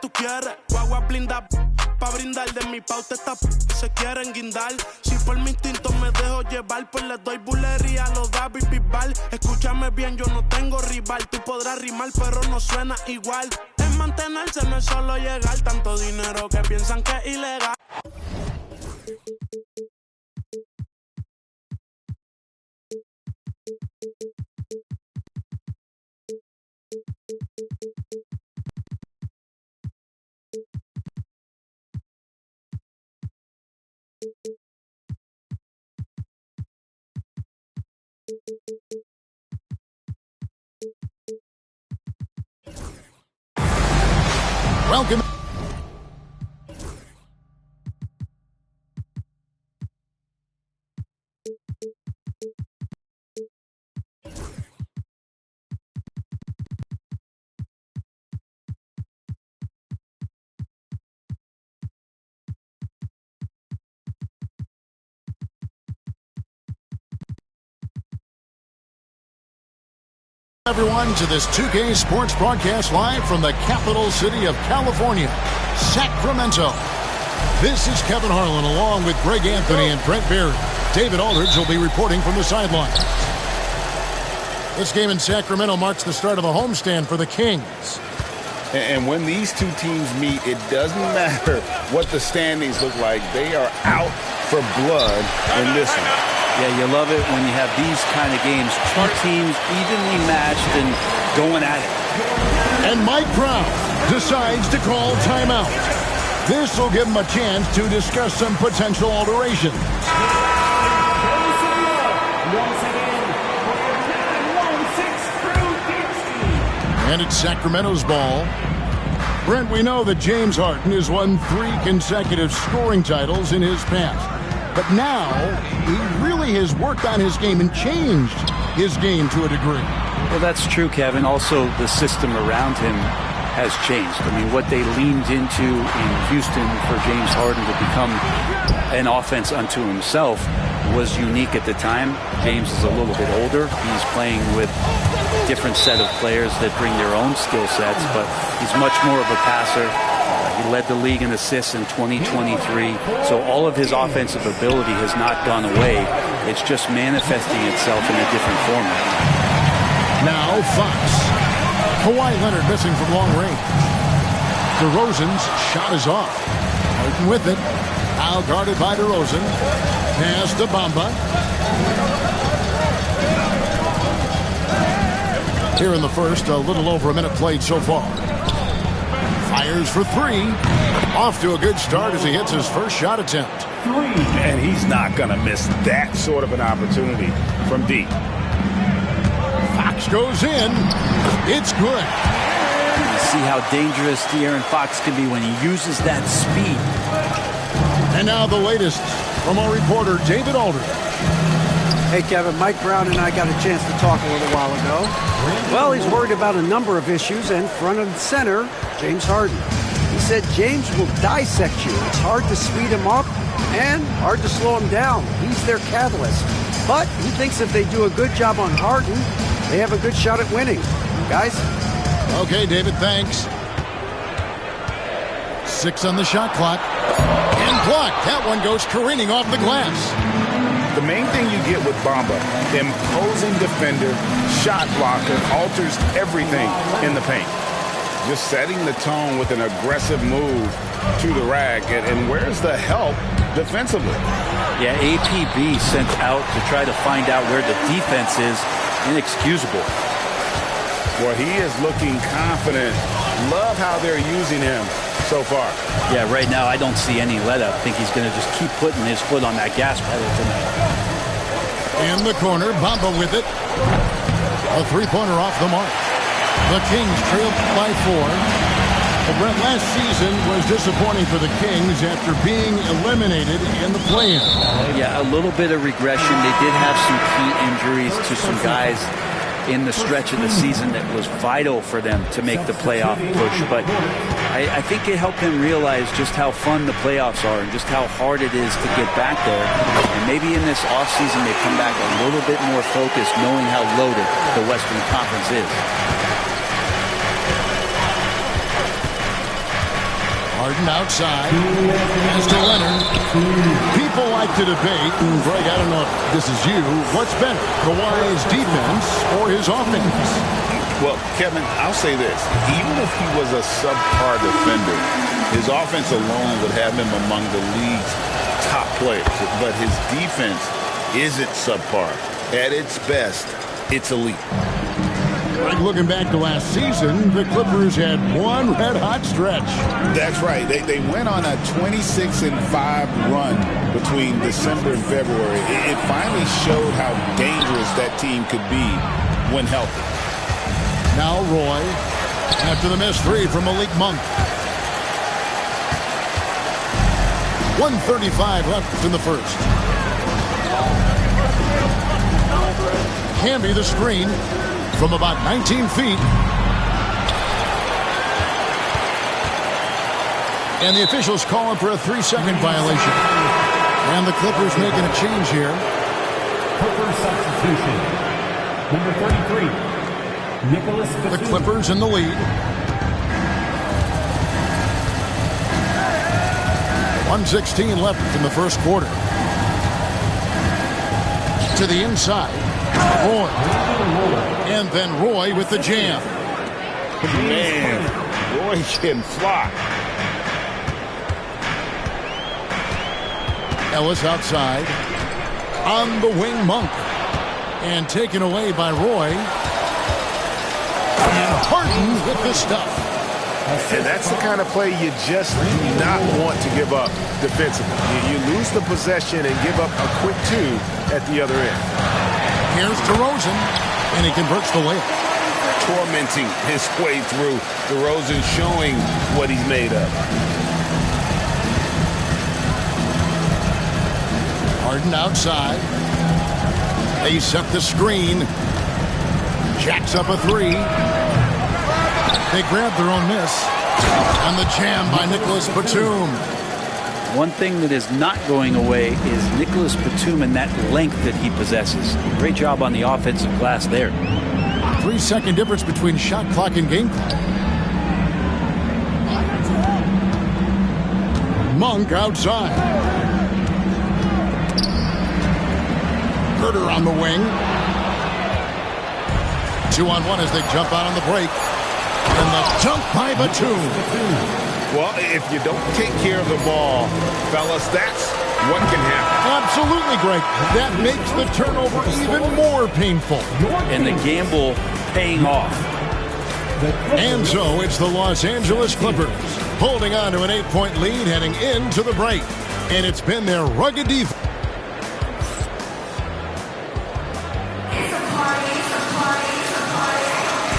tú quieres. Guagua blinda pa' brindar. De mi pauta esta se quieren guindar. Si por mi instinto me dejo llevar, pues les doy bulería a los David Bisbal. Escúchame bien, yo no tengo rival. Tú podrás rimar, pero no suena igual. Es mantenerse, no es solo llegar. Tanto dinero que piensan que es ilegal. Welcome. Everyone to this 2K Sports broadcast live from the capital city of California, Sacramento. This is Kevin Harlan along with Greg Anthony and Brent Barry. David Aldridge will be reporting from the sidelines. This game in Sacramento marks the start of a homestand for the Kings. And when these two teams meet, it doesn't matter what the standings look like. They are out for blood in this one. Yeah, you love it when you have these kind of games. Two teams evenly matched and going at it. And Mike Brown decides to call timeout. This will give him a chance to discuss some potential alterations. And it's Sacramento's ball. Brent, we know that James Harden has won 3 consecutive scoring titles in his past. But now, he really has worked on his game and changed his game to a degree. Well, that's true, Kevin. Also, the system around him has changed. I mean, what they leaned into in Houston for James Harden to become an offense unto himself was unique at the time. James is a little bit older. He's playing with a different set of players that bring their own skill sets, but he's much more of a passer. He led the league in assists in 2023, so all of his offensive ability has not gone away. It's just manifesting itself in a different format. Now Fox. Kawhi Leonard missing from long range. DeRozan's shot is off. Harden with it. Now guarded by DeRozan. Pass to Bamba. Here in the first, a little over a minute played so far. Fires for 3. Off to a good start as he hits his first shot attempt. And he's not going to miss that sort of an opportunity from deep. Fox goes in. It's good. You see how dangerous De'Aaron Fox can be when he uses that speed. And now the latest from our reporter, David Aldridge. Hey, Kevin, Mike Brown and I got a chance to talk a little while ago. Well, he's worried about a number of issues, and front and center, James Harden. He said James will dissect you. It's hard to speed him up and hard to slow him down. He's their catalyst. But he thinks if they do a good job on Harden, they have a good shot at winning. Guys? Okay, David, thanks. 6 on the shot clock. And blocked. That one goes careening off the glass. The main thing you get with Bamba, imposing defender, shot blocker, alters everything in the paint. Just setting the tone with an aggressive move to the rack. And where's the help defensively? Yeah, APB sent out to try to find out where the defense is. Inexcusable. Well, he is looking confident. Love how they're using him so far. Yeah, right now I don't see any let up. I think he's going to just keep putting his foot on that gas pedal tonight. In the corner, Bamba with it. A 3-pointer off the mark. The Kings trailed by 4. But Brent, last season was disappointing for the Kings after being eliminated in the play-in. Yeah, a little bit of regression. They did have some key injuries to some guys in the stretch of the season that was vital for them to make the playoff push. But I think it helped him realize just how fun the playoffs are and just how hard it is to get back there. And maybe in this offseason they come back a little bit more focused, knowing how loaded the Western Conference is. Harden outside. As to Leonard. People like to debate, and Greg, I don't know if this is you, what's better, Kawhi's defense or his offense? Well, Kevin, I'll say this. Even if he was a subpar defender, his offense alone would have him among the league's top players. But his defense isn't subpar. At its best, it's elite. Looking back to last season, the Clippers had one red-hot stretch. That's right. They went on a 26-5 run between December and February. It finally showed how dangerous that team could be when healthy. Now Roy, after the missed three from Malik Monk. 1:35 left in the first. Camby the screen from about 19 feet. And the officials calling for a 3-second violation. And the Clippers making a change here. Clippers substitution. Number 33, Nicholas Batum. The Clippers in the lead. 1:16 left in the first quarter. To the inside. Roy. And then Roy with the jam. Man, Roy can fly. Ellis outside. On the wing, Monk. And taken away by Roy. And Harden with the stuff. And that's the kind of play you just do not want to give up defensively. You lose the possession and give up a quick two at the other end. Here's DeRozan, and he converts the layup. Tormenting his way through. DeRozan showing what he's made of. Harden outside. They set the screen. Jacks up a three. They grab their own miss. And the jam by Nicholas Batum. One thing that is not going away is Nicholas Batum and that length that he possesses. Great job on the offensive glass there. 3-second difference between shot clock and game clock. Monk outside. Herter on the wing. 2-on-1 as they jump out on the break. And the dunk by Batum. Well, if you don't take care of the ball, fellas, that's what can happen. Absolutely, Greg. That makes the turnover even more painful. And the gamble paying off. And so it's the Los Angeles Clippers holding on to an 8-point lead heading into the break. And it's been their rugged defense.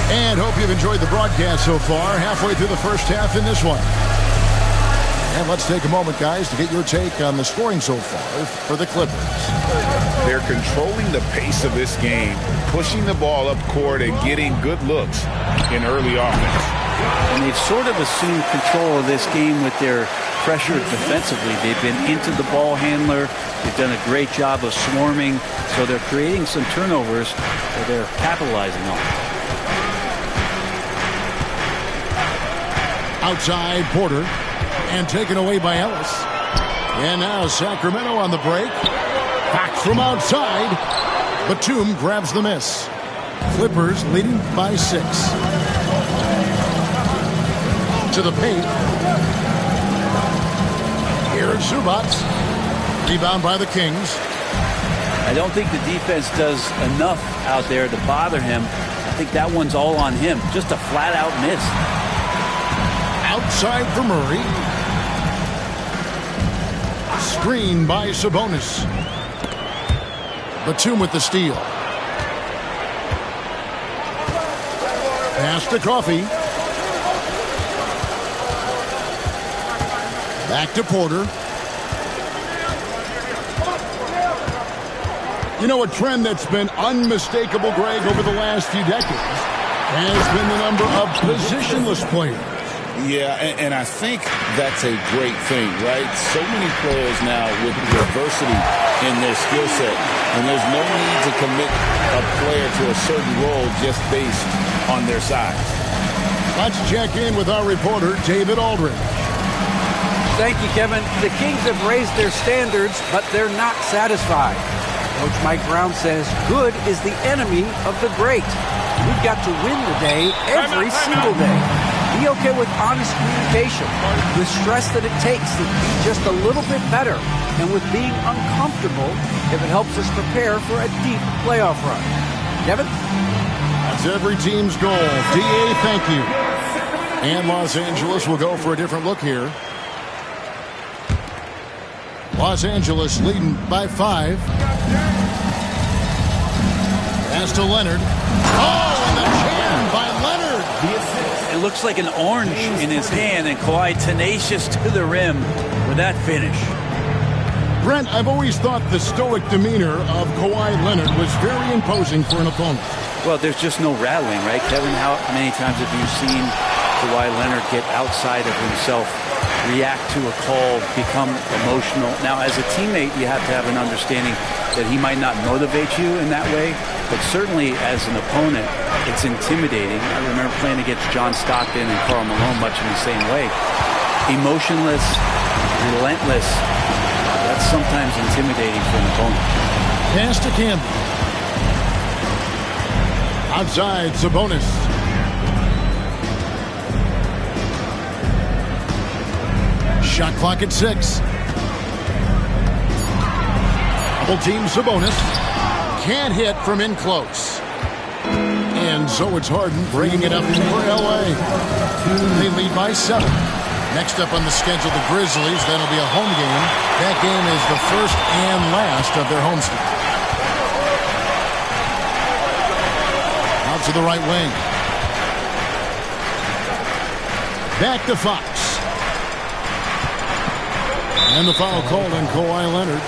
And hope you've enjoyed the broadcast so far. Halfway through the first half in this one. And let's take a moment, guys, to get your take on the scoring so far for the Clippers. They're controlling the pace of this game, pushing the ball up court and getting good looks in early offense. And they've sort of assumed control of this game with their pressure defensively. They've been into the ball handler. They've done a great job of swarming. So they're creating some turnovers that they're capitalizing on. Outside, Porter. And taken away by Ellis. And now Sacramento on the break. Back from outside. Batum grabs the miss. Clippers leading by 6. To the paint. Here's Zubac. Rebound by the Kings. I don't think the defense does enough out there to bother him. I think that one's all on him. Just a flat-out miss. Outside for Murray. Screen by Sabonis. Batum with the steal. Pass to Coffey. Back to Porter. You know, a trend that's been unmistakable, Greg, over the last few decades has been the number of positionless players. Yeah, and I think that's a great thing, right? So many players now with diversity in their skill set, and there's no need to commit a player to a certain role just based on their size. Let's check in with our reporter, David Aldridge. Thank you, Kevin. The Kings have raised their standards, but they're not satisfied. Coach Mike Brown says good is the enemy of the great. We've got to win the day every single day. Be okay with honest communication, with stress that it takes to be just a little bit better, and with being uncomfortable if it helps us prepare for a deep playoff run. Kevin? That's every team's goal. DA, thank you. And Los Angeles will go for a different look here. Los Angeles leading by 5. Pass to Leonard. Oh, and the jam by Leonard. It looks like an orange in his hand, and Kawhi tenacious to the rim with that finish. Brent, I've always thought the stoic demeanor of Kawhi Leonard was very imposing for an opponent. Well, there's just no rattling, right, Kevin? How many times have you seen Kawhi Leonard get outside of himself, react to a call, become emotional? Now, as a teammate, you have to have an understanding that he might not motivate you in that way, but certainly as an opponent, it's intimidating. I remember playing against John Stockton and Karl Malone much in the same way. Emotionless, relentless, that's sometimes intimidating for an opponent. Pass to Campbell. Outside, Sabonis. Shot clock at 6. Double team Sabonis. Can't hit from in close. And so it's Harden bringing it up for LA. They lead by 7. Next up on the schedule, the Grizzlies. That'll be a home game. That game is the first and last of their homestand. Out to the right wing. Back to Fox. And the foul called on Kawhi Leonard.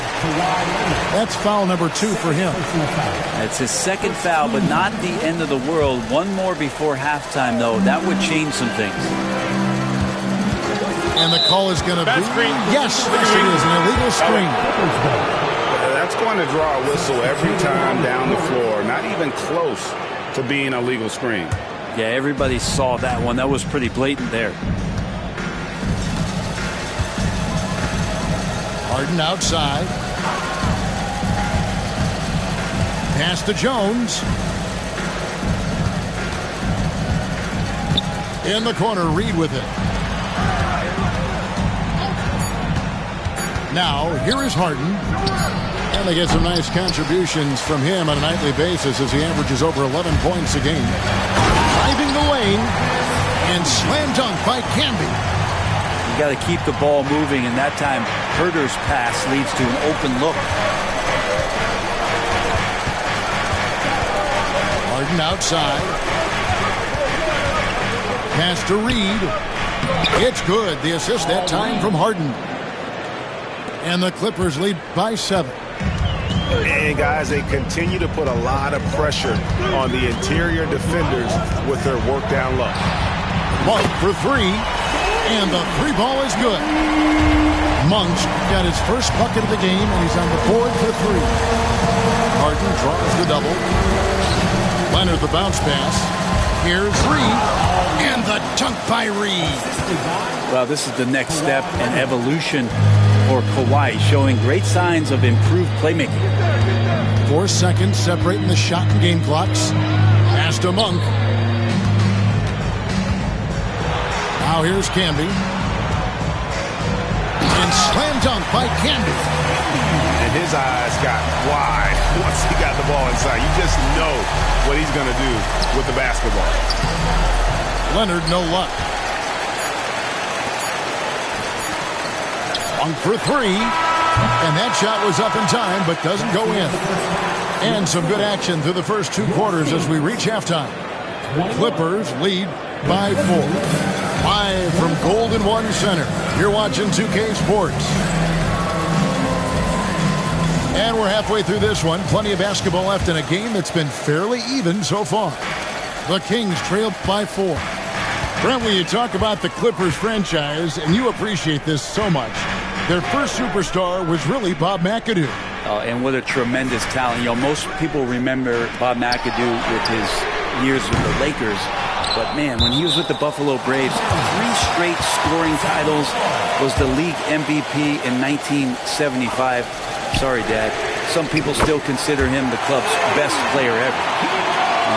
That's foul number 2 for him. That's his second foul, but not the end of the world. One more before halftime, though. That would change some things. And the call is going to be... Yes, it is an illegal screen. That's going to draw a whistle every time down the floor. Not even close to being a legal screen. Yeah, everybody saw that one. That was pretty blatant there. Harden outside. Pass to Jones. In the corner, Reed with it. Now, here is Harden. And they get some nice contributions from him on a nightly basis as he averages over 11 points a game. Driving the lane. And slam dunk by Camby. You got to keep the ball moving, and that time Herder's pass leads to an open look. Harden outside. Pass to Reed. It's good. The assist that time from Harden. And the Clippers lead by 7. And guys, they continue to put a lot of pressure on the interior defenders with their work down low. Monk for 3. And the 3 ball is good. Monk's got his first bucket of the game, and he's on the board for 3. Harden draws the double. Leonard the bounce pass. Here's Reed. And the dunk by Reed. Well, this is the next step in evolution for Kawhi, showing great signs of improved playmaking. 4 seconds separating the shot and game clocks. Pass to Monk. Now here's Camby. And slam dunk by Camby. And his eyes got wide once he got the ball inside. You just know what he's going to do with the basketball. Leonard, no luck. Monk for 3. And that shot was up in time, but doesn't go in. And some good action through the first 2 quarters as we reach halftime. Clippers lead by 4. Live from Golden One Center, you're watching 2K Sports. And we're halfway through this one. Plenty of basketball left in a game that's been fairly even so far. The Kings trail by 4. Brent, when you talk about the Clippers franchise, and you appreciate this so much, their first superstar was really Bob McAdoo. And what a tremendous talent. You know, most people remember Bob McAdoo with his years with the Lakers. But, man, when he was with the Buffalo Braves, 3 straight scoring titles, was the league MVP in 1975. Sorry, Dad. Some people still consider him the club's best player ever.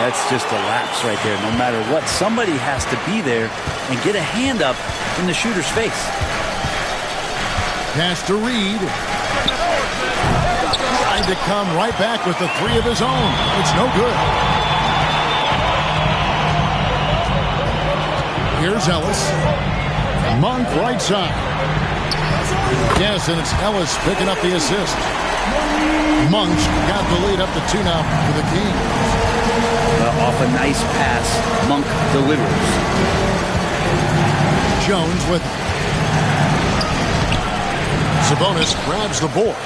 That's just a lapse right there. No matter what, somebody has to be there and get a hand up in the shooter's face. Pass to Reed. Trying to come right back with the 3 of his own. It's no good. Here's Ellis. Monk right side. Yes, and it's Ellis picking up the assist. Monk's got the lead up to 2 now for the Kings. Off a nice pass, Monk delivers. Jones with Sabonis grabs the board.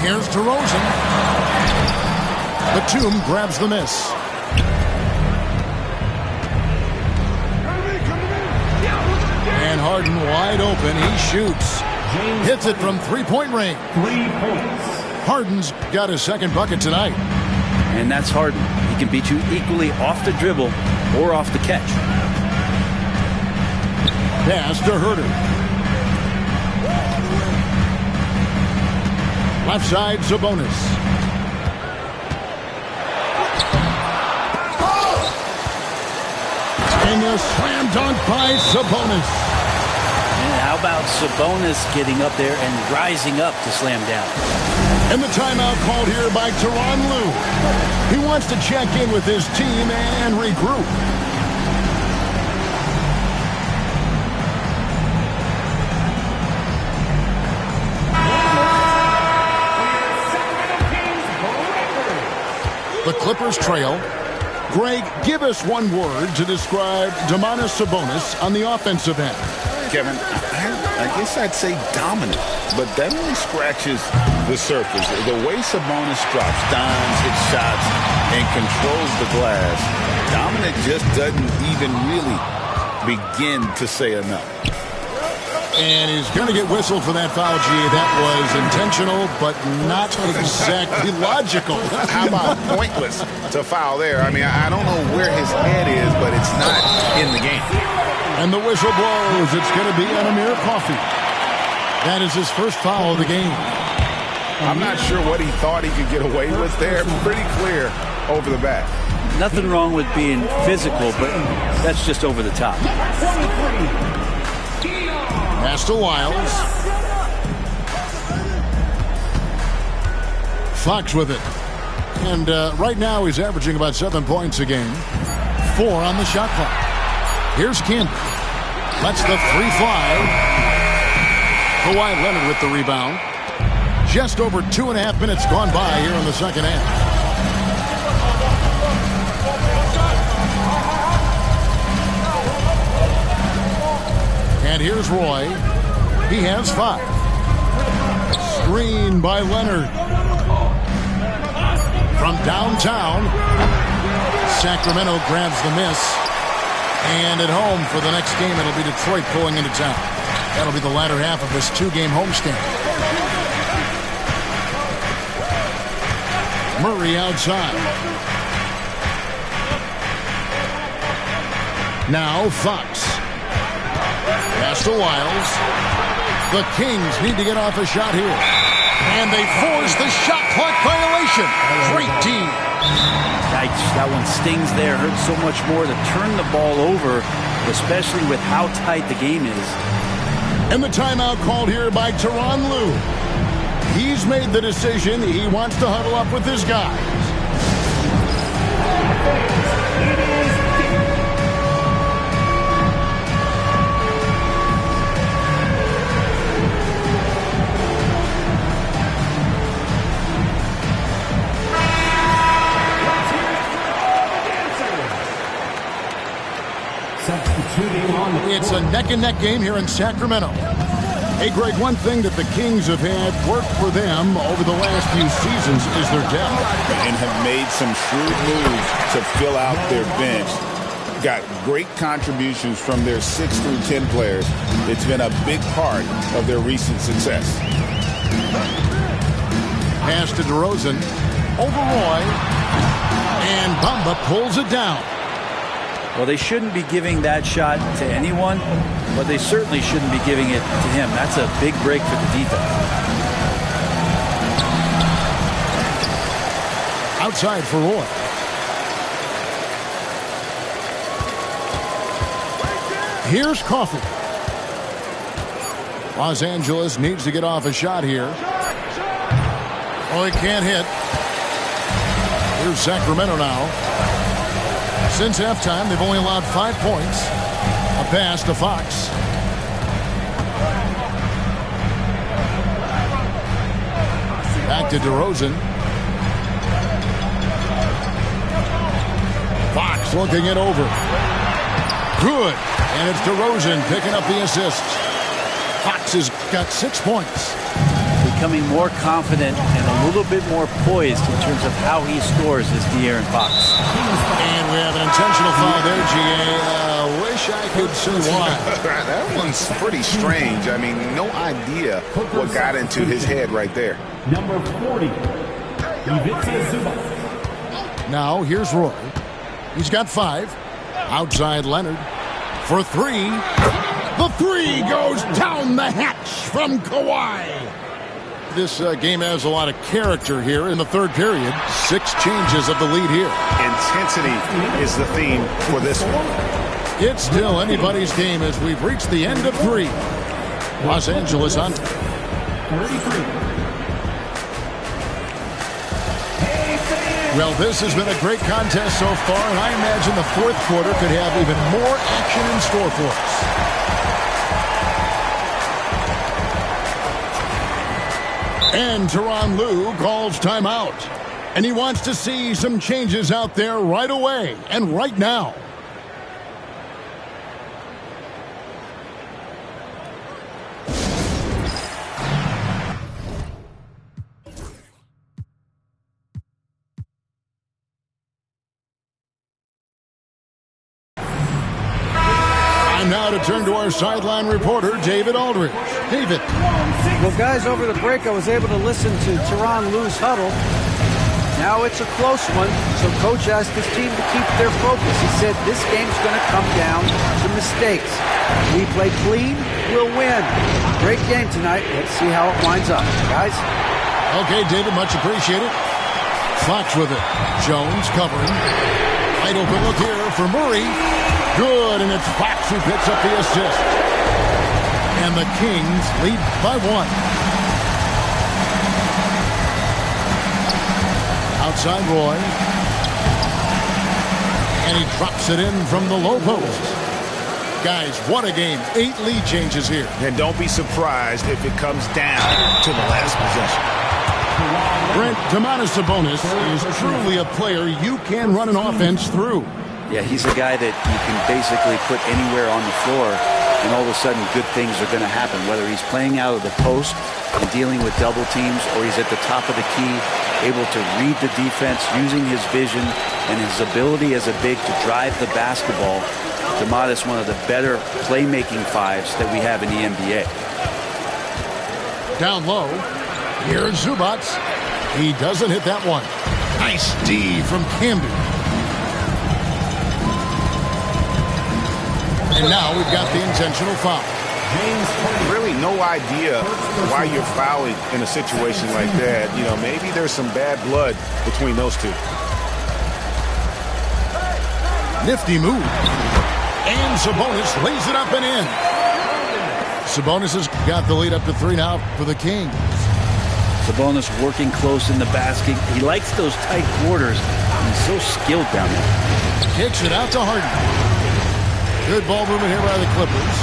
Here's DeRozan. Batum grabs the miss. And Harden wide open. He shoots. Hits it from 3-point range. 3 points. Harden's got his second bucket tonight. And that's Harden. He can beat you equally off the dribble or off the catch. Pass to Herter. Left side, Sabonis. And a slam dunk by Sabonis. And how about Sabonis getting up there and rising up to slam down? And the timeout called here by Tyronn Lue. He wants to check in with his team and regroup. The Clippers trail. Greg, give us one word to describe Domantas Sabonis on the offensive end. Kevin, I guess I'd say dominant, but that only scratches the surface. The way Sabonis drops dimes, hits shots, and controls the glass, dominant just doesn't even really begin to say enough. And he's going to get whistled for that foul, G. That was intentional, but not exactly logical. How about pointless to foul there? I mean, I don't know where his head is, but it's not in the game. And the whistle blows. It's going to be on Amir Coffey. That is his first foul of the game. I'm not sure what he thought he could get away with there. Pretty clear over the back. Nothing wrong with being physical, but that's just over the top. Pass to Wiles. Fox with it. And right now he's averaging about 7 points a game. 4 on the shot clock. Here's Camden. Lets the 3 fly. Kawhi Leonard with the rebound. Just over 2.5 minutes gone by here in the second half. And here's Roy. He has 5. Screen by Leonard. From downtown, Sacramento grabs the miss. And at home for the next game, it'll be Detroit pulling into town. That'll be the latter half of this 2-game homestand. Murray outside. Now Fox. Pass to Wiles. The Kings need to get off a shot here. And they force the shot clock violation. Great team. That one stings there. Hurts so much more to turn the ball over, especially with how tight the game is. And the timeout called here by Tyronn Lue. He's made the decision. He wants to huddle up with his guys. It's a neck-and-neck game here in Sacramento. Hey, Greg, one thing that the Kings have had work for them over the last few seasons is their depth. And have made some shrewd moves to fill out their bench. Got great contributions from their 6 through 10 players. It's been a big part of their recent success. Pass to DeRozan. Over Roy. And Bamba pulls it down. Well, they shouldn't be giving that shot to anyone, but they certainly shouldn't be giving it to him. That's a big break for the defense. Outside for Roy. Here's Coffey. Los Angeles needs to get off a shot here. Oh, he can't hit. Here's Sacramento now. Since halftime, they've only allowed 5 points. A pass to Fox. Back to DeRozan. Fox looking it over. Good. And it's DeRozan picking up the assist. Fox has got 6 points. Becoming more confident and a little bit more poised in terms of how he scores is De'Aaron Fox. And we have an intentional foul there, G.A. Wish I could see why. That one's pretty strange. I mean, no idea what got into his head right there. Number 40, Ivica Zubac. Now, here's Roy. He's got 5. Outside Leonard for 3. The 3 goes down the hatch from Kawhi. This game has a lot of character here in the third period. 6 changes of the lead here. Intensity is the theme for this one. It's still anybody's game as we've reached the end of 3. Los Angeles on 33. Well, this has been a great contest so far, and I imagine the fourth quarter could have even more action in store for us. And Tyronn Lue calls timeout. And he wants to see some changes out there right away and right now. Now to turn to our sideline reporter, David Aldridge. David. Well, guys, over the break, I was able to listen to Tyronn Lue's huddle. Now it's a close one, so Coach asked his team to keep their focus. He said this game's going to come down to mistakes. We play clean, we'll win. Great game tonight. Let's see how it winds up. Guys? Okay, David, much appreciated. Fox with it. Jones covering. Wide open look here for Murray. Good, and it's Fox who picks up the assist. And the Kings lead by 1. Outside Roy. And he drops it in from the low post. Guys, what a game. 8 lead changes here. And don't be surprised if it comes down to the last possession. Brent, Domantas Sabonis is truly a player you can run an offense through. Yeah, he's a guy that you can basically put anywhere on the floor, and all of a sudden good things are going to happen, whether he's playing out of the post and dealing with double teams, or he's at the top of the key, able to read the defense, using his vision and his ability as a big to drive the basketball. Domantas, one of the better playmaking 5s that we have in the NBA. Down low, here's Zubac. He doesn't hit that one. Nice D from Camby. And now we've got the intentional foul. Really no idea why you're fouling in a situation like that. You know, maybe there's some bad blood between those two. Nifty move. And Sabonis lays it up and in. Sabonis has got the lead up to 3 now for the Kings. Sabonis working close in the basket. He likes those tight quarters. He's so skilled down there. Kicks it out to Harden. Good ball movement here by the Clippers.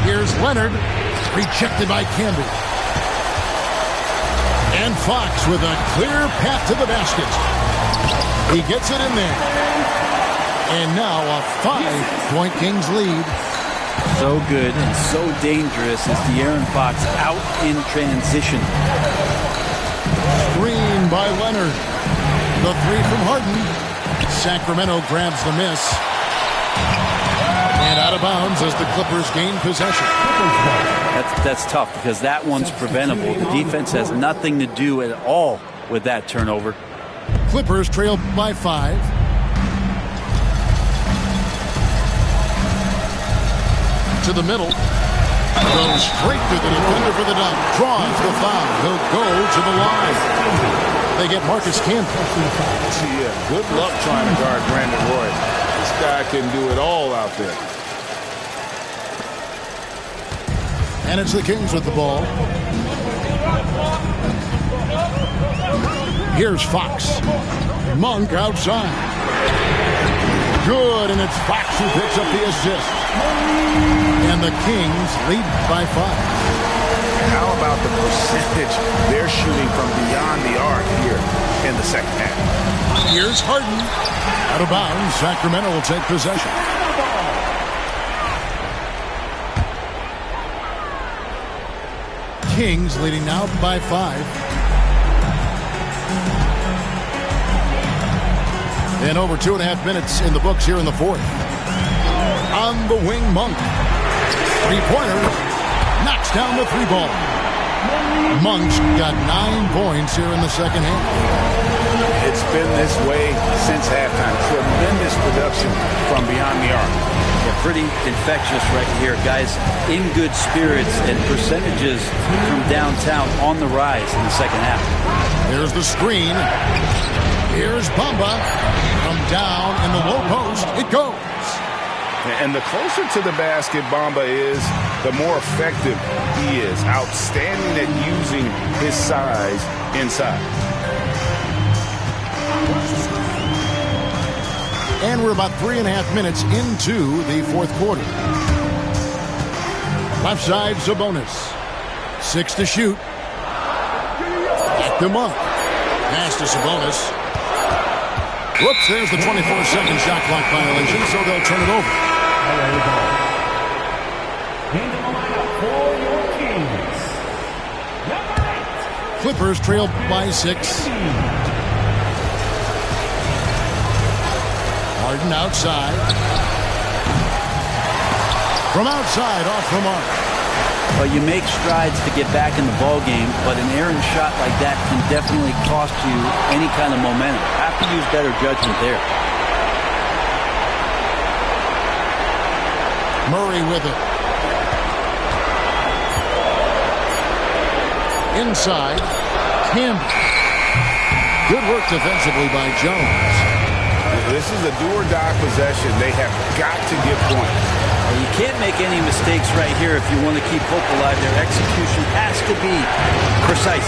Here's Leonard. Rejected by Camby. And Fox with a clear path to the basket. He gets it in there. And now a 5-point Kings lead. So good and so dangerous is De'Aaron Fox out in transition. Screen by Leonard. The 3 from Harden. Sacramento grabs the miss. And out of bounds as the Clippers gain possession. That's tough because that one's preventable. The defense has nothing to do at all with that turnover. Clippers trail by 5. To the middle. Goes straight to the defender for the dunk. Draws the foul. He'll go to the line. They get Marcus Camby. Yeah, good luck trying to guard Brandon Roy. This guy can do it all out there. And it's the Kings with the ball. Here's Fox. Monk outside. Good, and it's Fox who picks up the assist. And the Kings lead by 5. How about the percentage they're shooting from beyond the arc here in the second half? Here's Harden. Out of bounds. Sacramento will take possession. Kings leading now by 5. And over 2.5 minutes in the books here in the fourth. On the wing, Monk. Three-pointer. Knocks down the 3 ball. Monk's got 9 points here in the second half. It's been this way since halftime. Tremendous production from beyond the arc. Yeah, pretty infectious right here. Guys in good spirits and percentages from downtown on the rise in the second half. There's the screen. Here's Bamba. From down in the low post, it goes. And the closer to the basket Bamba is, the more effective he is. Outstanding at using his size inside. And we're about 3.5 minutes into the fourth quarter. Left side, Sabonis. 6 to shoot. Back to Monk. Pass to Sabonis. Whoops, there's the 24-second shot clock violation, so they'll turn it over. Clippers trail by 6. Harden outside. From outside, off the mark. Well, you make strides to get back in the ball game, but an errant shot like that can definitely cost you any kind of momentum. Have to use better judgment there. Murray with it. Inside, Camby. Good work defensively by Jones. This is a do-or-die possession. They have got to get points. Well, you can't make any mistakes right here if you want to keep hope alive. Their execution has to be precise.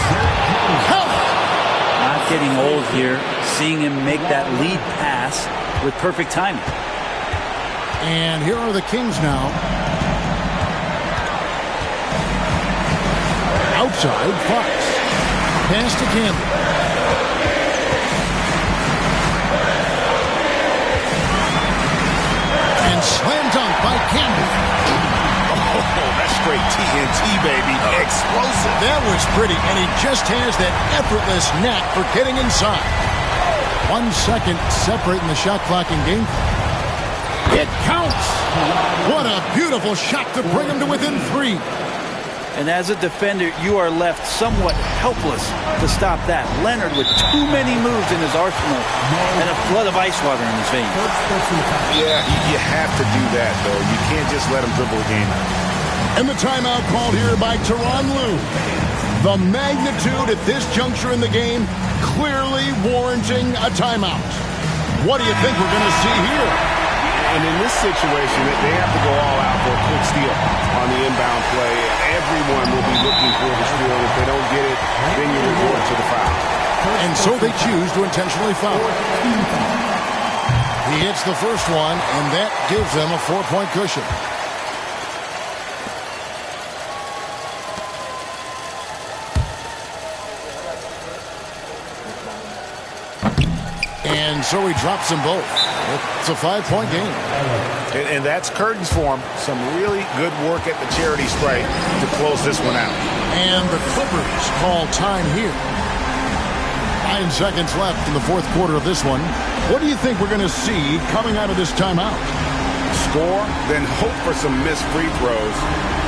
Not getting old here. Seeing him make that lead pass with perfect timing. And here are the Kings now. Outside, Fox. Pass to Camby. And slam dunk by Camby. Oh, that's straight TNT, baby. Explosive. That was pretty, and he just has that effortless knack for getting inside. 1 second separating the shot clock and game clock. It counts. What a beautiful shot to bring him to within 3. And as a defender, you are left somewhat helpless to stop that. Leonard with too many moves in his arsenal and a flood of ice water in his veins. Yeah, you have to do that, though. You can't just let him dribble the game out. And the timeout called here by Tyronn Lue. The magnitude at this juncture in the game clearly warranting a timeout. What do you think we're going to see here? And in this situation, they have to go all out for a quick steal on the inbound play. Everyone will be looking for the steal. If they don't get it, then you resort to the foul. And so they choose to intentionally foul. He hits the first one, and that gives them a 4-point cushion. And so he drops them both. It's a 5-point game. And that's curtains for him. Some really good work at the charity stripe to close this one out. And the Clippers call time here. 9 seconds left in the fourth quarter of this one. What do you think we're going to see coming out of this timeout? Score, then hope for some missed free throws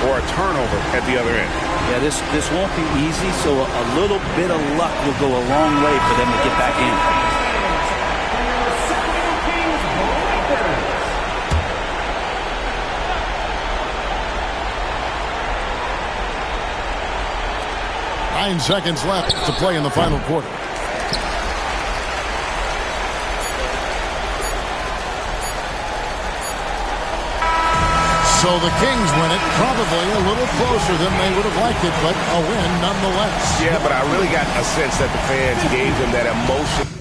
or a turnover at the other end. Yeah, this won't be easy, so a little bit of luck will go a long way for them to get back in. 9 seconds left to play in the final quarter. So the Kings win it, probably a little closer than they would have liked it, but a win nonetheless. Yeah, but I really got a sense that the fans gave them that emotion.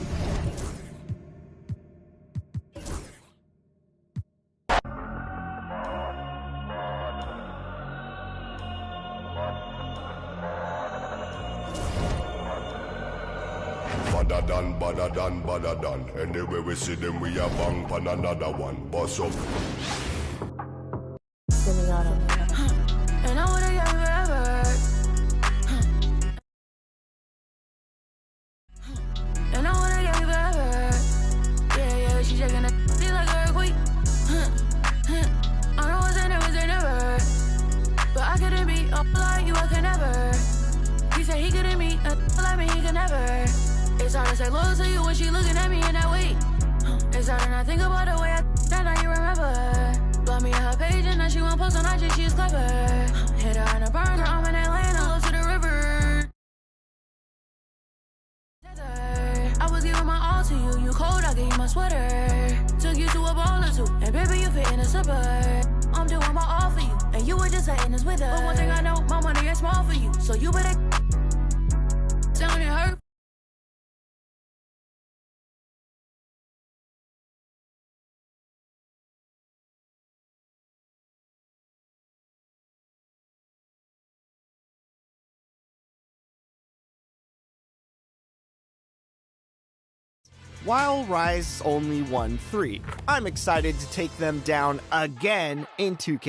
Badder done. Anyway we see them, we are bang pan another one. Boss up. And I wanna get forever. And I wanna get forever. Yeah, she's shaking it like a earthquake. I know what's in it, was there never. But I couldn't be up like you, I could never. He said he couldn't meet a like me, he could never. It's hard to say loyal to you when she looking at me in that way. It's hard to not think about the way that now you remember. Bought me her page and now she won't post on IG, she's clever. Hit her on a burner, I'm in Atlanta, low to the river. I was giving my all to you, you cold, I gave you my sweater. Took you to a ball or two, and baby you fit in a slipper. I'm doing my all for you, and you were just letting us with her. But one thing I know, my money is small for you, so you better sound it hurt. While Rise only won 3, I'm excited to take them down again in 2K